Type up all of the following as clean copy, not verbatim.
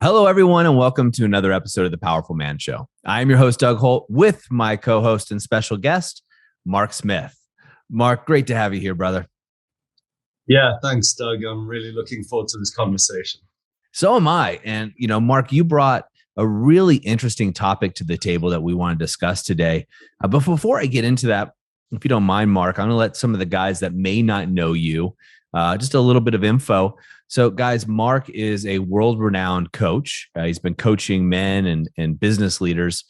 Hello, everyone, and welcome to another episode of the Powerful Man Show. I am your host, Doug Holt, with my co-host and special guest, Mark Smith. Mark, great to have you here, brother. Yeah, thanks, Doug. I'm really looking forward to this conversation. So am I. And, Mark, you brought a really interesting topic to the table that we want to discuss today. But before I get into that, if you don't mind, Mark, I'm going to let some of the guys that may not know you, just a little bit of info. So, guys, Mark is a world-renowned coach. He's been coaching men and business leaders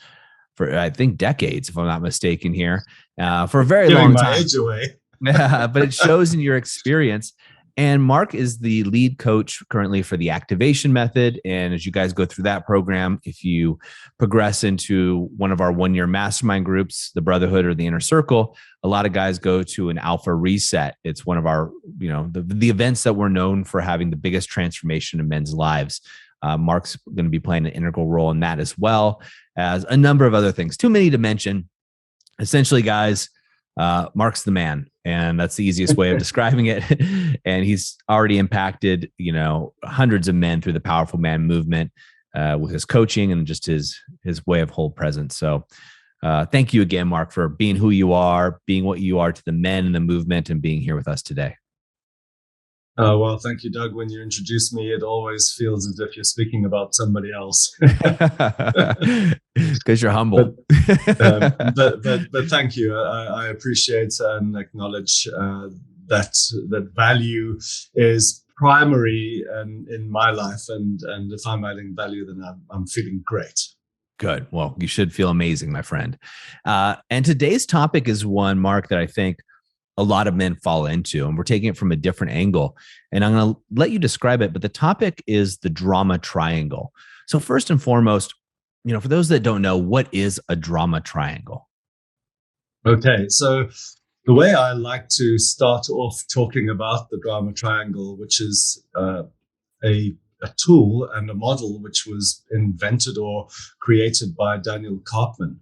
for, I think, decades, if I'm not mistaken here, for a very long time. Age away. But it shows in your experience. And Mark is the lead coach currently for the activation method. And as you guys go through that program, if you progress into one of our one-year mastermind groups, the Brotherhood or the Inner Circle, a lot of guys go to an alpha reset. It's one of our, the events that we're known for having the biggest transformation in men's lives. Mark's going to be playing an integral role in that, as well as a number of other things. Too many to mention. Essentially, guys, Mark's the man, and that's the easiest way of describing it. And he's already impacted, hundreds of men through the Powerful Man movement with his coaching and just his way of whole presence. So thank you again, Mark, for being who you are, being what you are to the men in the movement, and being here with us today. Well, thank you, Doug. When you introduce me, it always feels as if you're speaking about somebody else. Because you're humble. But thank you. I appreciate and acknowledge that value is primary in my life. And if I'm adding value, then I'm feeling great. Good. Well, you should feel amazing, my friend. And today's topic is one, Mark, that I think a lot of men fall into, and we're taking it from a different angle. And I'm going to let you describe it, but the topic is the drama triangle. So first and foremost, for those that don't know, what is a drama triangle? Okay, so the way I like to start off talking about the drama triangle, which is a tool and a model which was invented or created by Daniel Kahneman.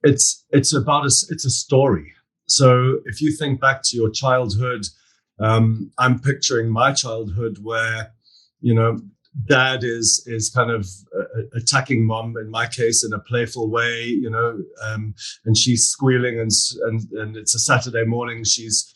It's a story. So if you think back to your childhood, I'm picturing my childhood where, dad is kind of attacking mom, in my case, in a playful way, and she's squealing and it's a Saturday morning. She's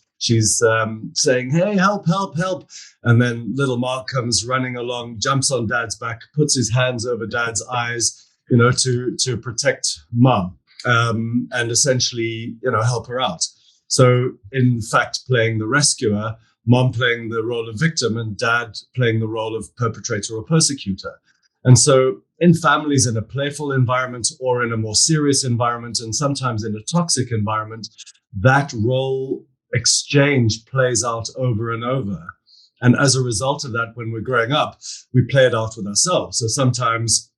saying, "Hey, help, help, help." And then little Mark comes running along, jumps on dad's back, puts his hands over dad's eyes, to protect mom. And essentially, help her out. So, in fact, playing the rescuer, mom playing the role of victim, and dad playing the role of perpetrator or persecutor. And so, in families, in a playful environment or in a more serious environment, and sometimes in a toxic environment, that role exchange plays out over and over. And as a result of that, when we're growing up, we play it out with ourselves. So sometimes,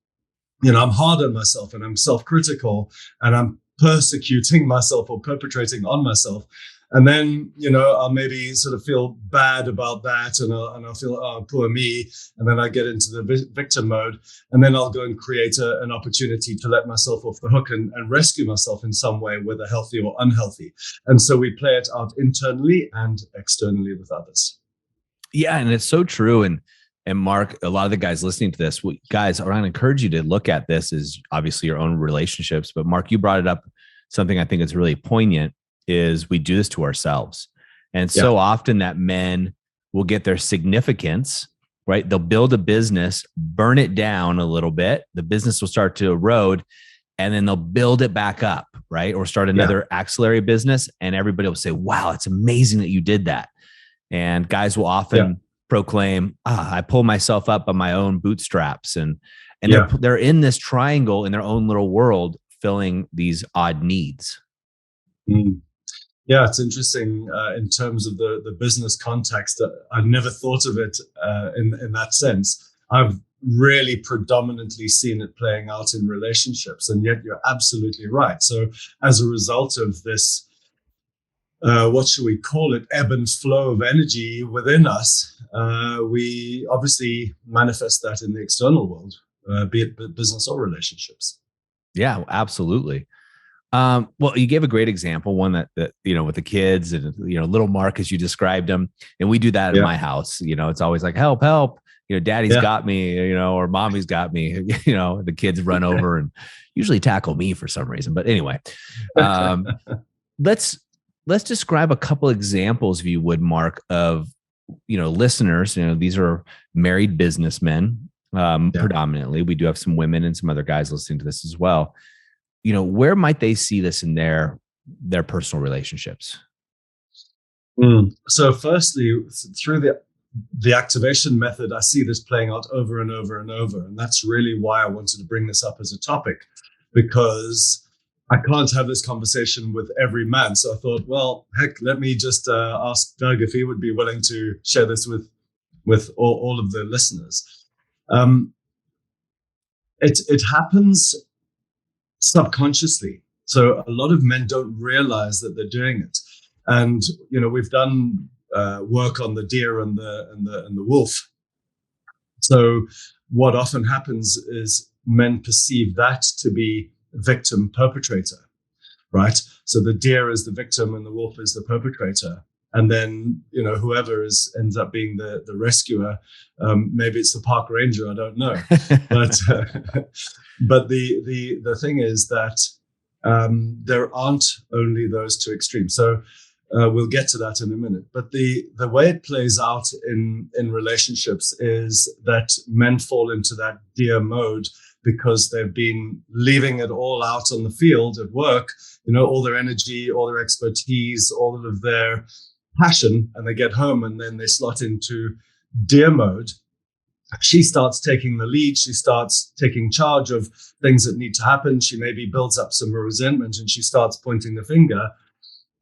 I'm hard on myself and I'm self-critical and I'm persecuting myself or perpetrating on myself. And then, I'll maybe sort of feel bad about that and I'll feel, oh, poor me. And then I get into the victim mode. And then I'll go and create an opportunity to let myself off the hook and rescue myself in some way, whether healthy or unhealthy. And so we play it out internally and externally with others. Yeah, and it's so true. And Mark, a lot of the guys listening to this, guys, I want to encourage you to look at this as obviously your own relationships. But Mark, you brought it up. Something I think is really poignant is we do this to ourselves. And so often that men will get their significance, right? They'll build a business, burn it down a little bit. The business will start to erode, and then they'll build it back up, right? Or start another auxiliary business. And everybody will say, wow, it's amazing that you did that. And guys will often proclaim, I pull myself up by my own bootstraps. And they're in this triangle in their own little world, filling these odd needs. Yeah, it's interesting in terms of the business context. I've never thought of it in that sense. I've really predominantly seen it playing out in relationships, and yet you're absolutely right. So as a result of this, what should we call it, ebb and flow of energy within us, we obviously manifest that in the external world, be it business or relationships. Yeah, absolutely. Well, you gave a great example, one that with the kids and little Mark, as you described him, and we do that in my house. It's always like help, help, Daddy's Yeah. got me, or mommy's got me. The kids run over and usually tackle me for some reason. But anyway, um, let's describe a couple examples, if you would, Mark, of listeners. These are married businessmen, Yeah. predominantly. We do have some women and some other guys listening to this as well. Where might they see this in their personal relationships? So firstly, through the activation method, I see this playing out over and over and over. And that's really why I wanted to bring this up as a topic, because I can't have this conversation with every man. So I thought, well, heck, let me just ask Doug if he would be willing to share this with all of the listeners. It happens subconsciously. So a lot of men don't realize that they're doing it. And we've done work on the deer and the wolf. So what often happens is men perceive that to be victim perpetrator, right? So the deer is the victim and the wolf is the perpetrator. And then whoever ends up being the rescuer, maybe it's the park ranger, I don't know. But but the thing is that there aren't only those two extremes. So we'll get to that in a minute. But the way it plays out in relationships is that men fall into that deer mode because they've been leaving it all out on the field at work, all their energy, all their expertise, all of their passion, and they get home and then they slot into deer mode. She starts taking the lead. She starts taking charge of things that need to happen. She maybe builds up some resentment and she starts pointing the finger.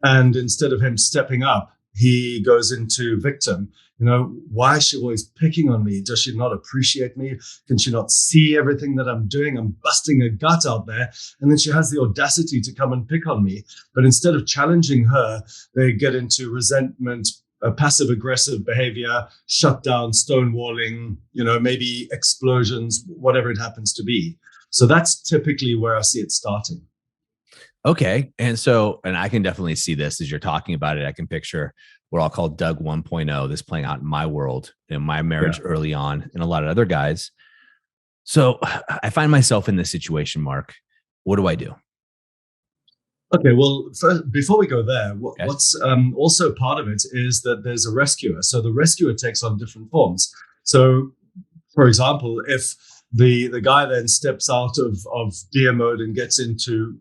And instead of him stepping up, he goes into victim. Why is she always picking on me? Does she not appreciate me? Can she not see everything that I'm doing? I'm busting a gut out there. And then she has the audacity to come and pick on me. But instead of challenging her, they get into resentment, passive aggressive behavior, shutdown, stonewalling, maybe explosions, whatever it happens to be. So that's typically where I see it starting. Okay. And I can definitely see this as you're talking about it. I can picture what I'll call Doug 1.0, this playing out in my world, in my marriage early on, and a lot of other guys. So I find myself in this situation, Mark. What do I do? Okay, well, first, before we go there, what's also part of it is that there's a rescuer. So the rescuer takes on different forms. So, for example, if the guy then steps out of deer mode and gets into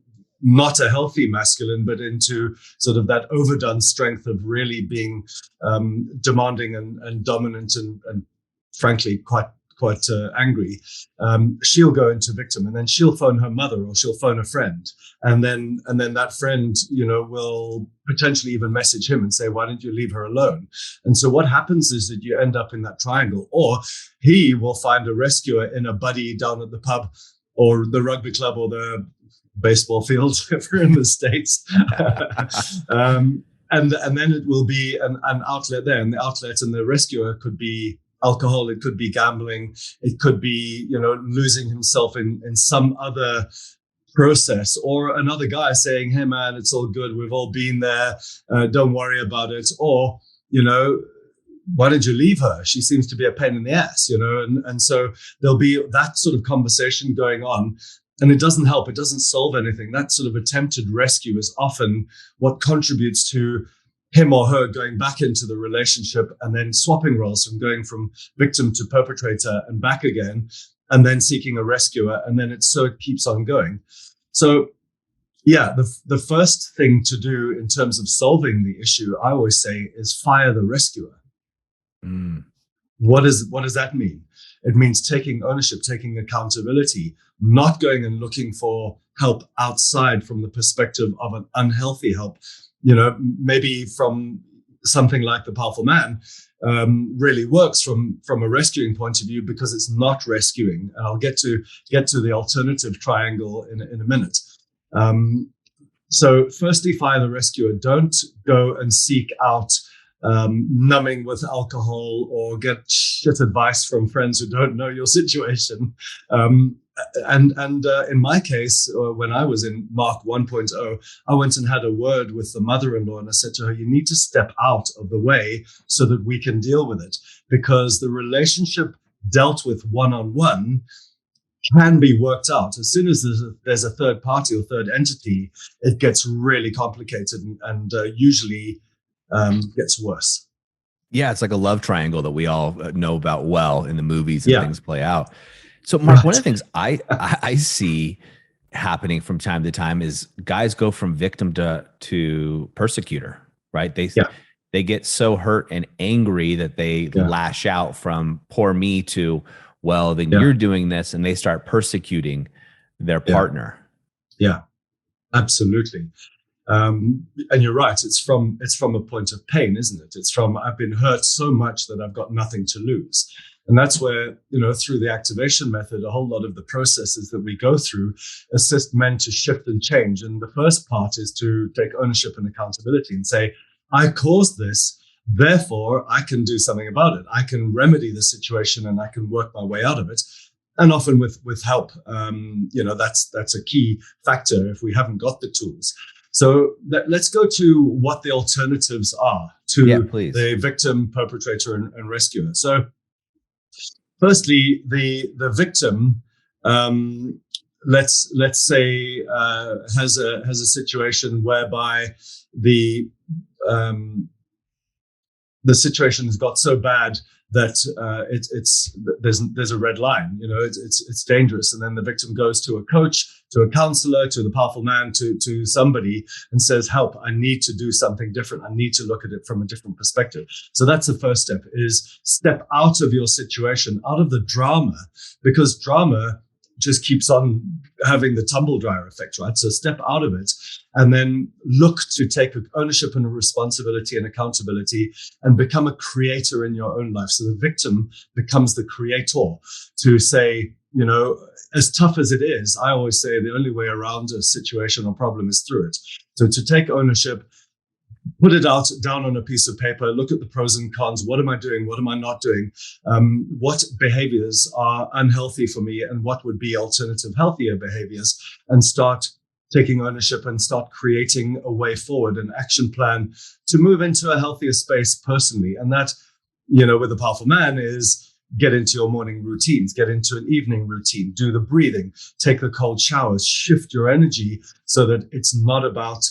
not a healthy masculine, but into sort of that overdone strength of really being demanding and dominant and frankly quite angry, she'll go into victim, and then she'll phone her mother or she'll phone a friend, and then that friend will potentially even message him and say, why don't you leave her alone? And so what happens is that you end up in that triangle, or he will find a rescuer in a buddy down at the pub or the rugby club or the baseball field if we're in the States. And then it will be an outlet there, and the outlet and the rescuer could be alcohol, it could be gambling, it could be losing himself in some other process, or another guy saying, hey man, it's all good, we've all been there, don't worry about it, or why did you leave her? She seems to be a pain in the ass, and so there'll be that sort of conversation going on. And it doesn't help. It doesn't solve anything. That sort of attempted rescue is often what contributes to him or her going back into the relationship and then swapping roles from going from victim to perpetrator and back again, and then seeking a rescuer. And then it keeps on going. So, yeah, the first thing to do in terms of solving the issue, I always say, is fire the rescuer. What does that mean? It means taking ownership, taking accountability, not going and looking for help outside from the perspective of an unhealthy help. Maybe from something like the Powerful Man really works from a rescuing point of view because it's not rescuing. And I'll get to the alternative triangle in a minute. So firstly, fire the rescuer. Don't go and seek out numbing with alcohol or get shit advice from friends who don't know your situation. And in my case, when I was in Mark 1.0, I went and had a word with the mother-in-law, and I said to her, you need to step out of the way so that we can deal with it, because the relationship dealt with one-on-one can be worked out. As soon as there's a third party or third entity, it gets really complicated and usually gets worse. Yeah, it's like a love triangle that we all know about well in the movies and Yeah, things play out. So, Mark, one of right. the things I see happening from time to time is guys go from victim to persecutor, right? Yeah, They get so hurt and angry that they yeah, lash out from poor me to, well, then yeah, you're doing this, and they start persecuting their yeah, partner. yeah. Absolutely. And you're right. It's from a point of pain, isn't it? It's from I've been hurt so much that I've got nothing to lose. And that's where, through the activation method, a whole lot of the processes that we go through assist men to shift and change. And the first part is to take ownership and accountability and say, I caused this, therefore I can do something about it. I can remedy the situation and I can work my way out of it. And often with help. That's a key factor if we haven't got the tools. So let's go to what the alternatives are to the victim, perpetrator, and rescuer. So firstly, the victim, let's say, has a situation whereby the situation has got so bad that there's a red line. It's dangerous, and then the victim goes to a coach, to a counselor, to the powerful man, to somebody, and says, "Help! I need to do something different. I need to look at it from a different perspective." So that's the first step: is step out of your situation, out of the drama, because drama just keeps on having the tumble dryer effect, right? So step out of it and then look to take ownership and responsibility and accountability and become a creator in your own life. So the victim becomes the creator to say, as tough as it is, I always say the only way around a situation or problem is through it. So to take ownership, put it down on a piece of paper, look at the pros and cons. What am I doing? What am I not doing? What behaviors are unhealthy for me and what would be alternative, healthier behaviors? And start taking ownership and start creating a way forward, an action plan to move into a healthier space personally. And that, with the powerful man is get into your morning routines, get into an evening routine, do the breathing, take the cold showers, shift your energy so that it's not about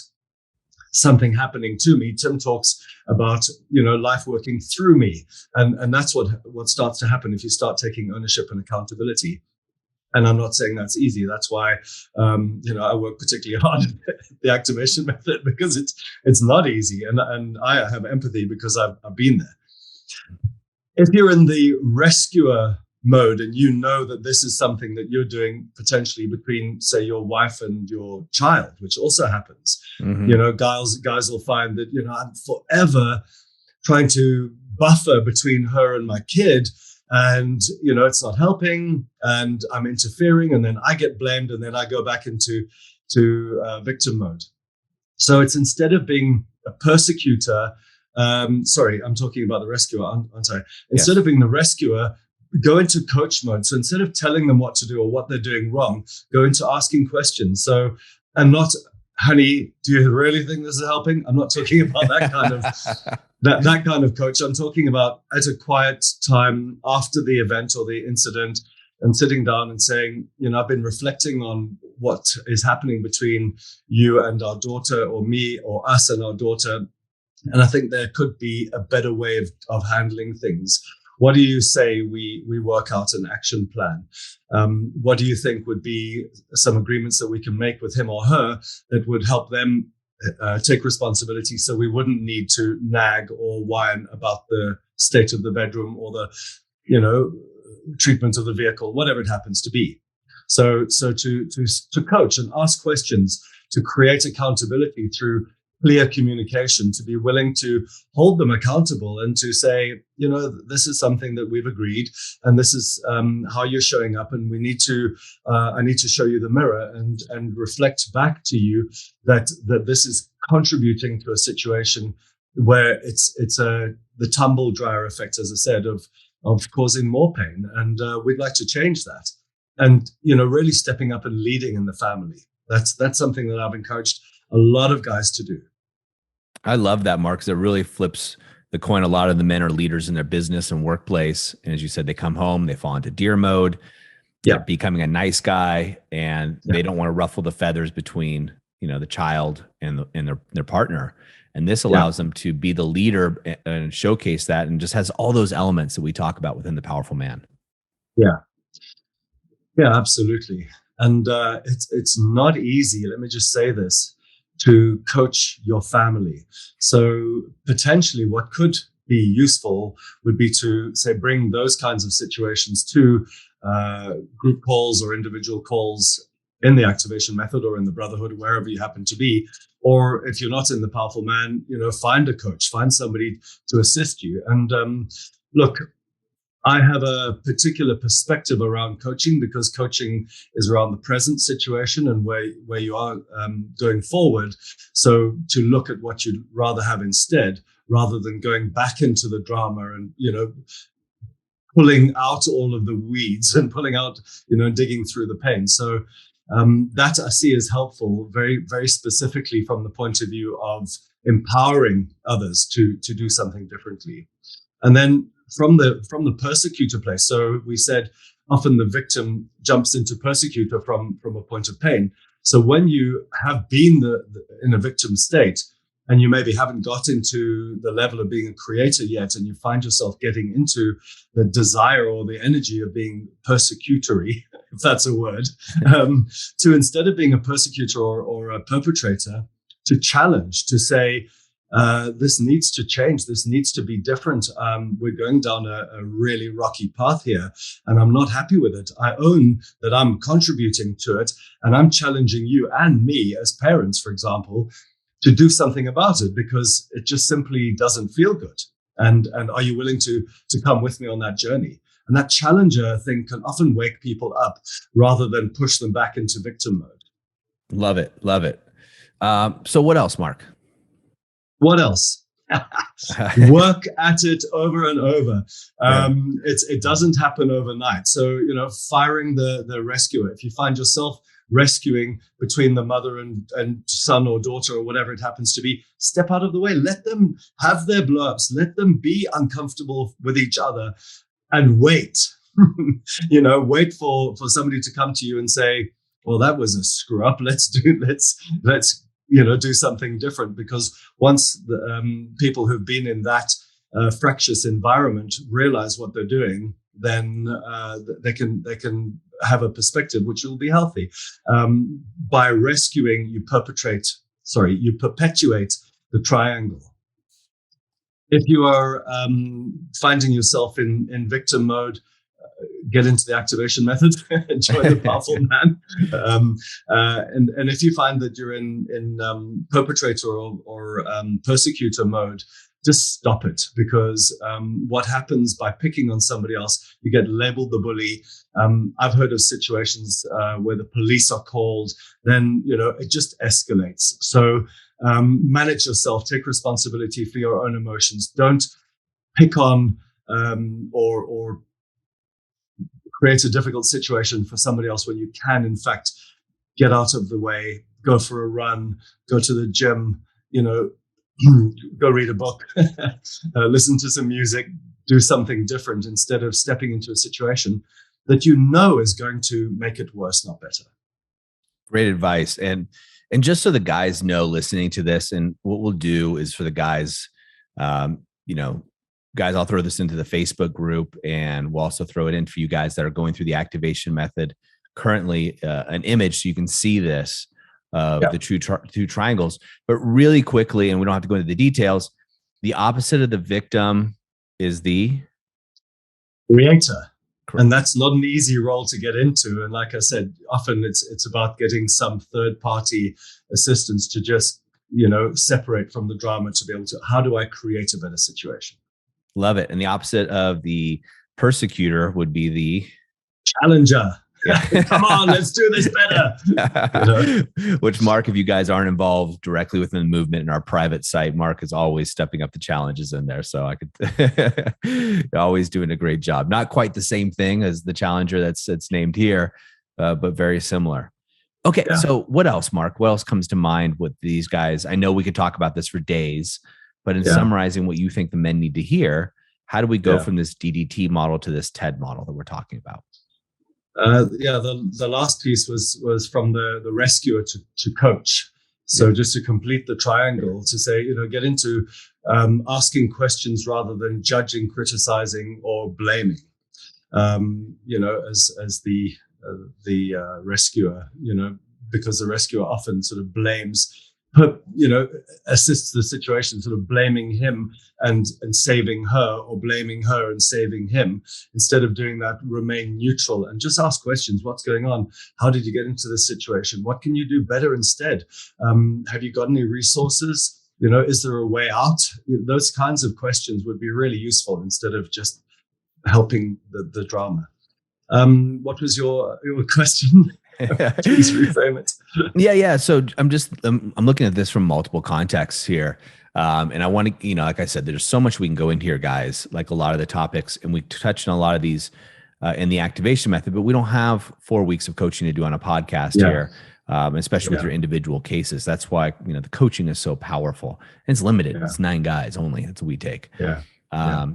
something happening to me. Tim talks about, life working through me. And that's what starts to happen if you start taking ownership and accountability. And I'm not saying that's easy. That's why, I work particularly hard at the activation method, because it's not easy. And I have empathy because I've been there. If you're in the rescuer mode and you know that this is something that you're doing potentially between, say, your wife and your child, which also happens, guys will find that, I'm forever trying to buffer between her and my kid, and it's not helping, and I'm interfering, and then I get blamed, and then I go back into victim mode. So it's, instead of being a persecutor, sorry, I'm talking about the rescuer, aren't I? Instead of being the rescuer, go into coach mode. So instead of telling them what to do or what they're doing wrong, go into asking questions. So, and not, honey, do you really think this is helping? I'm not talking about that kind of that kind of coach. I'm talking about at a quiet time after the event or the incident, and sitting down and saying, I've been reflecting on what is happening between you and our daughter, or me or us and our daughter. And I think there could be a better way of handling things. What do you say we work out an action plan? What do you think would be some agreements that we can make with him or her that would help them take responsibility, so we wouldn't need to nag or whine about the state of the bedroom or the, treatment of the vehicle, whatever it happens to be. So to coach and ask questions, to create accountability through clear communication, to be willing to hold them accountable and to say, this is something that we've agreed, and this is how you're showing up, and we need to, I need to show you the mirror and reflect back to you that this is contributing to a situation where it's the tumble dryer effect, as I said, of causing more pain, and we'd like to change that. And really stepping up and leading in the family. That's something that I've encouraged a lot of guys to do. I love that, Mark, because it really flips the coin, a lot of the men are leaders in their business and workplace. And as you said, they come home, they fall into deer mode. They're Yeah. becoming a nice guy, and Yeah. they don't want to ruffle the feathers between, the child and their partner. And this Yeah. allows them to be the leader and showcase that, and just has all those elements that we talk about within the powerful man. Yeah. Yeah, absolutely. And it's not easy. Let me just say this, to coach your family. So potentially what could be useful would be to, say, bring those kinds of situations to group calls or individual calls in the activation method or in the brotherhood, wherever you happen to be. Or if you're not in the powerful man, find a coach, find somebody to assist you. And look, I have a particular perspective around coaching, because coaching is around the present situation and where you are going forward. So to look at what you'd rather have instead, rather than going back into the drama and, pulling out all of the weeds and pulling out, digging through the pain. So that I see as helpful, very, very specifically from the point of view of empowering others to do something differently. And then from the persecutor place. So we said often the victim jumps into persecutor from a point of pain. So when you have been in a victim state, and you maybe haven't got into the level of being a creator yet, and you find yourself getting into the desire or the energy of being persecutory, if that's a word, to, instead of being a persecutor or a perpetrator, to challenge, to say, this needs to change. This needs to be different. We're going down a really rocky path here, and I'm not happy with it. I own that I'm contributing to it, and I'm challenging you and me as parents, for example, to do something about it, because it just simply doesn't feel good. And are you willing to come with me on that journey? And that challenger thing can often wake people up rather than push them back into victim mode. Love it. Love it. So what else, Mark? What else? Work at it over and over. It doesn't happen overnight. So, firing the rescuer. If you find yourself rescuing between the mother and son or daughter or whatever it happens to be, step out of the way. Let them have their blow-ups. Let them be uncomfortable with each other, and wait. Wait for somebody to come to you and say, well, that was a screw up. Let's do something different. Because once the people who've been in that fractious environment realize what they're doing, then they can have a perspective which will be healthy. By rescuing, you perpetuate the triangle. If you are finding yourself in victim mode, get into the activation method, join the powerful man. And if you find that you're in perpetrator or persecutor mode, just stop it. Because what happens by picking on somebody else, you get labeled the bully. I've heard of situations where the police are called, then it just escalates. So manage yourself, take responsibility for your own emotions. Don't pick on or create a difficult situation for somebody else when you can, in fact, get out of the way, go for a run, go to the gym, go read a book, listen to some music, do something different, instead of stepping into a situation that is going to make it worse, not better. Great advice. And just so the guys know listening to this, and what we'll do is for the guys, guys, I'll throw this into the Facebook group, and we'll also throw it in for you guys that are going through the activation method currently, an image so you can see this of the two triangles. But really quickly, and we don't have to go into the details, the opposite of the victim is the creator. And that's not an easy role to get into. And like I said, often it's about getting some third-party assistance to just, separate from the drama, to be able to, how do I create a better situation? Love it. And the opposite of the persecutor would be the challenger. Yeah. Come on, let's do this better. Which, Mark, if you guys aren't involved directly within the movement in our private site, Mark is always stepping up the challenges in there. So I could always doing a great job. Not quite the same thing as the challenger that's named here, but very similar. Okay. Yeah. So what else, Mark? What else comes to mind with these guys? I know we could talk about this for days, but in Yeah. summarizing what you think the men need to hear, how do we go Yeah. from this DDT model to this TED model that we're talking about? The last piece was from the rescuer to coach. So just to complete the triangle, to say, get into asking questions rather than judging, criticizing, or blaming. As the rescuer, because the rescuer often sort of blames, assists the situation, sort of blaming him and saving her, or blaming her and saving him. Instead of doing that, remain neutral and just ask questions. What's going on? How did you get into this situation? What can you do better instead? Have you got any resources? Is there a way out? Those kinds of questions would be really useful instead of just helping the drama. What was your question? Please reframe it. Yeah. So I'm looking at this from multiple contexts here. And I want to, like I said, there's so much we can go into here, guys, like a lot of the topics, and we touched on a lot of these in the activation method, but we don't have 4 weeks of coaching to do on a podcast here, especially with your individual cases. That's why, the coaching is so powerful, and it's limited. It's 9 guys only. That's what we take.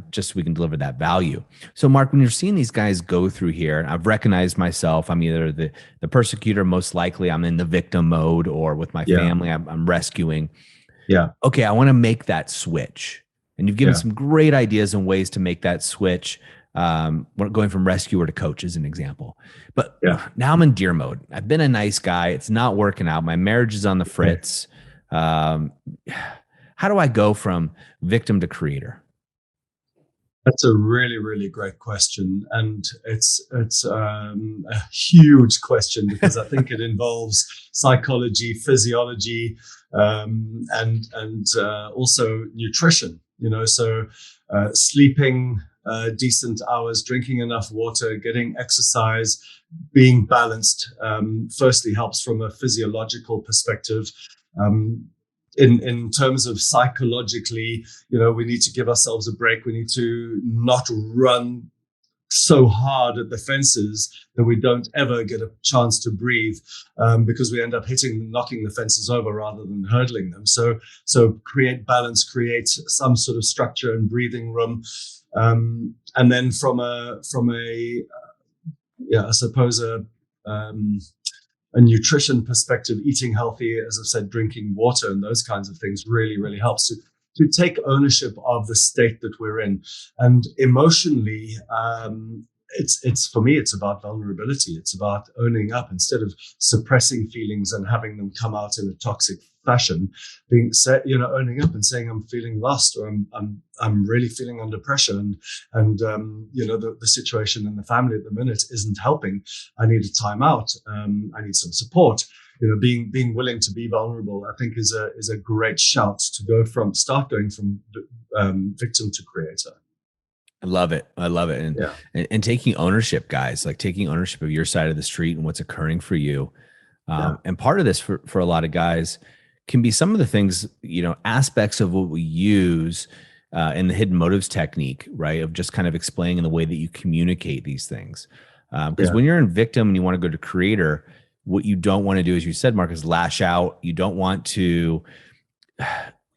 Just so we can deliver that value. So Mark, when you're seeing these guys go through here, I've recognized myself, I'm either the persecutor, most likely I'm in the victim mode, or with my family, I'm rescuing. Okay, I want to make that switch. And you've given some great ideas and ways to make that switch. Going from rescuer to coach is an example. But now I'm in deer mode. I've been a nice guy. It's not working out. My marriage is on the fritz. How do I go from victim to creator? That's a really, really great question, and it's a huge question, because I think it involves psychology, physiology, and also nutrition. So sleeping decent hours, drinking enough water, getting exercise, being balanced. Firstly, helps from a physiological perspective. In terms of psychologically, we need to give ourselves a break. We need to not run so hard at the fences that we don't ever get a chance to breathe, because we end up knocking the fences over rather than hurdling them. So create balance, create some sort of structure and breathing room. And then from a nutrition perspective, eating healthy, as I've said, drinking water and those kinds of things really, really helps to take ownership of the state that we're in. And emotionally, it's for me, it's about vulnerability. It's about owning up instead of suppressing feelings and having them come out in a toxic fashion. Owning up and saying, I'm feeling lost, or I'm really feeling under pressure, and the situation in the family at the minute isn't helping. I need a time out. I need some support. Being willing to be vulnerable, I think, is a great shout to start going from victim to creator. I love it. And taking ownership, guys, like taking ownership of your side of the street and what's occurring for you. And part of this for a lot of guys can be some of the things, aspects of what we use in the hidden motives technique, right? Of just kind of explaining the way that you communicate these things. Because when you're in victim and you want to go to creator, what you don't want to do, as you said, Mark, is lash out. You don't want to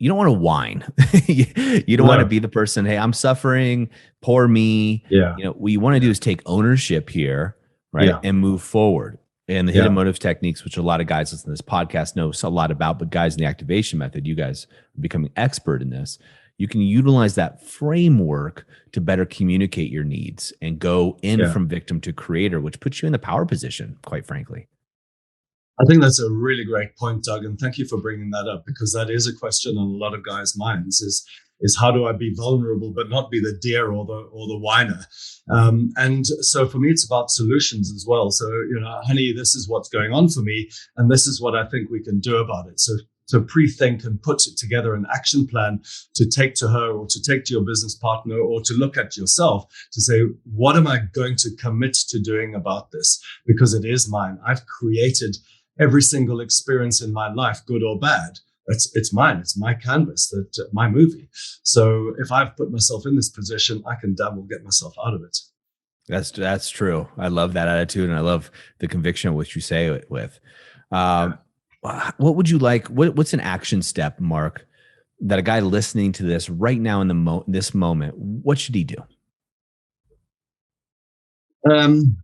whine. You don't want to be the person, hey, I'm suffering, poor me. What you want to do is take ownership here, right? And move forward. And the hidden motives techniques, which a lot of guys listening to this podcast know a lot about, but guys in the activation method, you guys are becoming expert in this. You can utilize that framework to better communicate your needs and go in from victim to creator, which puts you in the power position, quite frankly. I think that's a really great point, Doug, and thank you for bringing that up, because that is a question on a lot of guys' minds: is how do I be vulnerable but not be the deer or the whiner? And so for me, it's about solutions as well. So honey, this is what's going on for me, and this is what I think we can do about it. So pre-think and put together an action plan to take to her, or to take to your business partner, or to look at yourself to say, what am I going to commit to doing about this? Because it is mine. I've created every single experience in my life, good or bad. It's mine. It's my canvas, my movie. So if I've put myself in this position, I can damn well get myself out of it. That's true. I love that attitude, and I love the conviction which you say it with. What would you like? What's an action step, Mark, that a guy listening to this right now in this moment, what should he do? Um,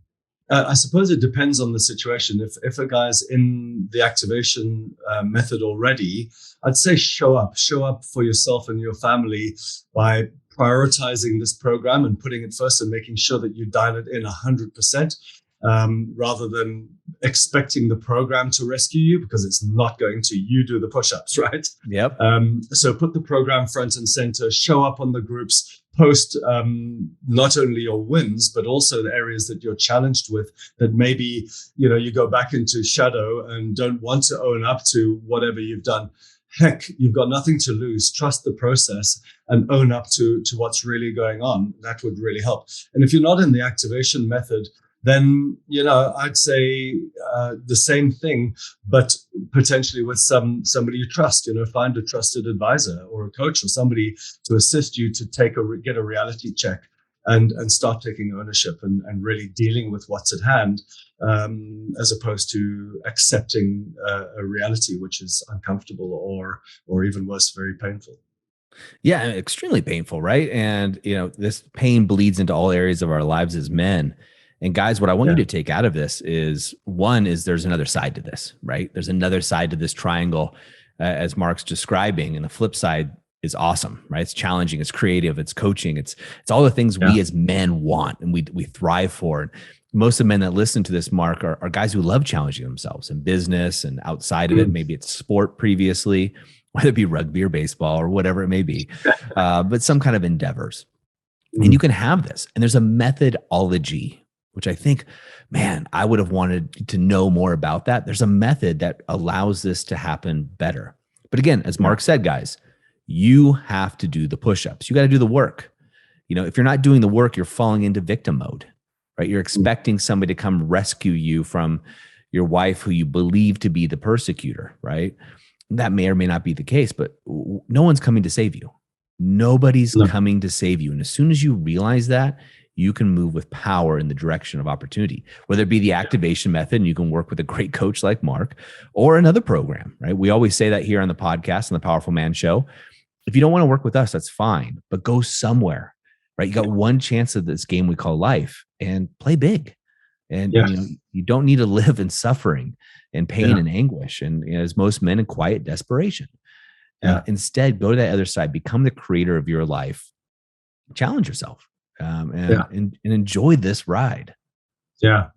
I suppose it depends on the situation. If a guy's in the activation method already, I'd say show up for yourself and your family by prioritizing this program and putting it first and making sure that you dial it in 100%, rather than expecting the program to rescue you, because it's not going to. You do the push-ups, right? Yep. So put the program front and center, show up on the groups, post not only your wins, but also the areas that you're challenged with, that maybe, you go back into shadow and don't want to own up to whatever you've done. Heck, you've got nothing to lose. Trust the process and own up to what's really going on. That would really help. And if you're not in the activation method, then, I'd say the same thing, but potentially with somebody you trust. Find a trusted advisor or a coach or somebody to assist you to get a reality check and start taking ownership and really dealing with what's at hand, as opposed to accepting a reality which is uncomfortable or even worse, very painful. Yeah, extremely painful, right? And this pain bleeds into all areas of our lives as men. And guys, what I want you Yeah. to take out of this is, one is there's another side to this, right? There's another side to this triangle, as Mark's describing, and the flip side is awesome, right? It's challenging, it's creative, it's coaching, it's all the things we as men want and we thrive for. And most of the men that listen to this, Mark, are guys who love challenging themselves in business and outside of it. Maybe it's sport previously, whether it be rugby or baseball or whatever it may be, but some kind of endeavors. And you can have this. And there's a methodology, which I think, man, I would have wanted to know more about that. There's a method that allows this to happen better. But again, as Mark said, guys, you have to do the push-ups. You got to do the work. If you're not doing the work, you're falling into victim mode, right? You're expecting somebody to come rescue you from your wife who you believe to be the persecutor, right? That may or may not be the case, but no one's coming to save you. Nobody's coming to save you. And as soon as you realize that, you can move with power in the direction of opportunity, whether it be the activation method, and you can work with a great coach like Mark, or another program, right? We always say that here on the podcast, on the Powerful Man Show. If you don't want to work with us, that's fine, but go somewhere, right? You got one chance at this game we call life, and play big. And you don't need to live in suffering and pain and anguish, and as most men, in quiet desperation. Instead, go to that other side, become the creator of your life, challenge yourself. And enjoy this ride. Yeah,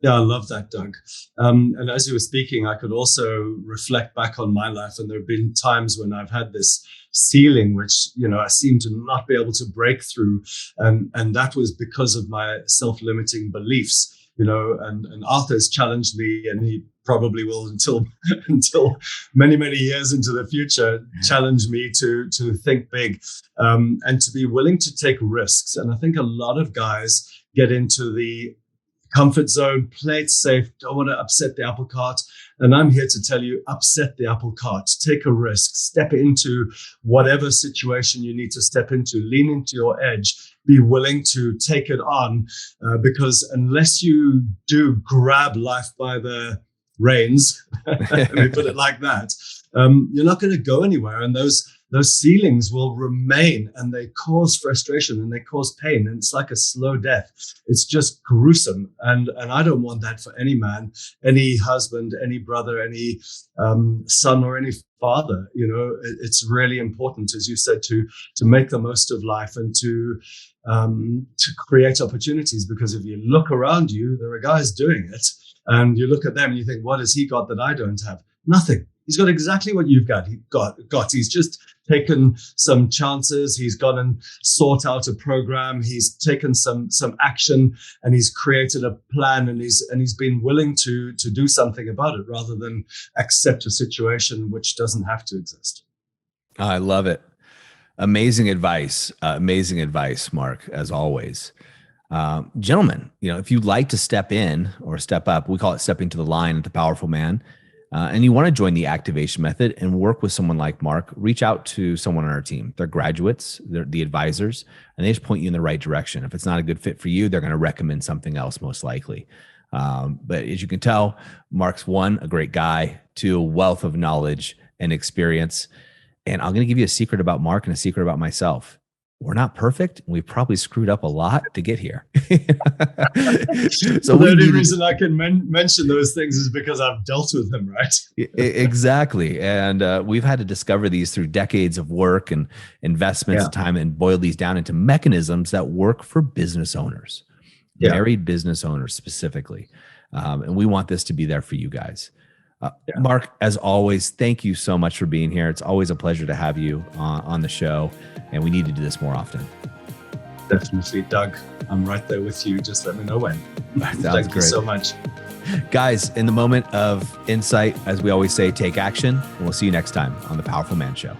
I love that, Doug. And as you were speaking, I could also reflect back on my life, and there have been times when I've had this ceiling, which I seem to not be able to break through, and that was because of my self-limiting beliefs. And Arthur's challenged me, and he probably will until many years into the future, challenge me to think big, and to be willing to take risks. And I think a lot of guys get into the comfort zone, play it safe, don't want to upset the apple cart. And I'm here to tell you, upset the apple cart, take a risk, step into whatever situation you need to step into, lean into your edge, be willing to take it on, because unless you do grab life by the reins, let me put it like that, you're not going to go anywhere. And those ceilings will remain, and they cause frustration and they cause pain. And it's like a slow death. It's just gruesome. And I don't want that for any man, any husband, any brother, any son, or any father. It's really important, as you said, to make the most of life and to create opportunities. Because if you look around you, there are guys doing it, and you look at them and you think, what has he got that I don't have? Nothing. He's got exactly what you've got. He's just taken some chances. He's gone and sought out a program. He's taken some action, and he's created a plan, and he's been willing to do something about it, rather than accept a situation which doesn't have to exist. I love it. Amazing advice, Mark, as always. Gentlemen, if you'd like to step in or step up, we call it stepping to the line at the Powerful Man, and you want to join the activation method and work with someone like Mark, reach out to someone on our team. They're graduates, they're the advisors, and they just point you in the right direction. If it's not a good fit for you, they're going to recommend something else, most likely. But as you can tell, Mark's, one, a great guy, two, a wealth of knowledge and experience. And I'm going to give you a secret about Mark and a secret about myself. We're not perfect. And we probably screwed up a lot to get here. So the only reason I can mention those things is because I've dealt with them, right? Exactly. And we've had to discover these through decades of work and investments of time, and boil these down into mechanisms that work for business owners, married business owners specifically. And we want this to be there for you guys. Mark, as always, thank you so much for being here. It's always a pleasure to have you on the show, and we need to do this more often. Definitely, Doug. I'm right there with you. Just let me know when. Thank you so much. Guys, in the moment of insight, as we always say, take action, and we'll see you next time on The Powerful Man Show.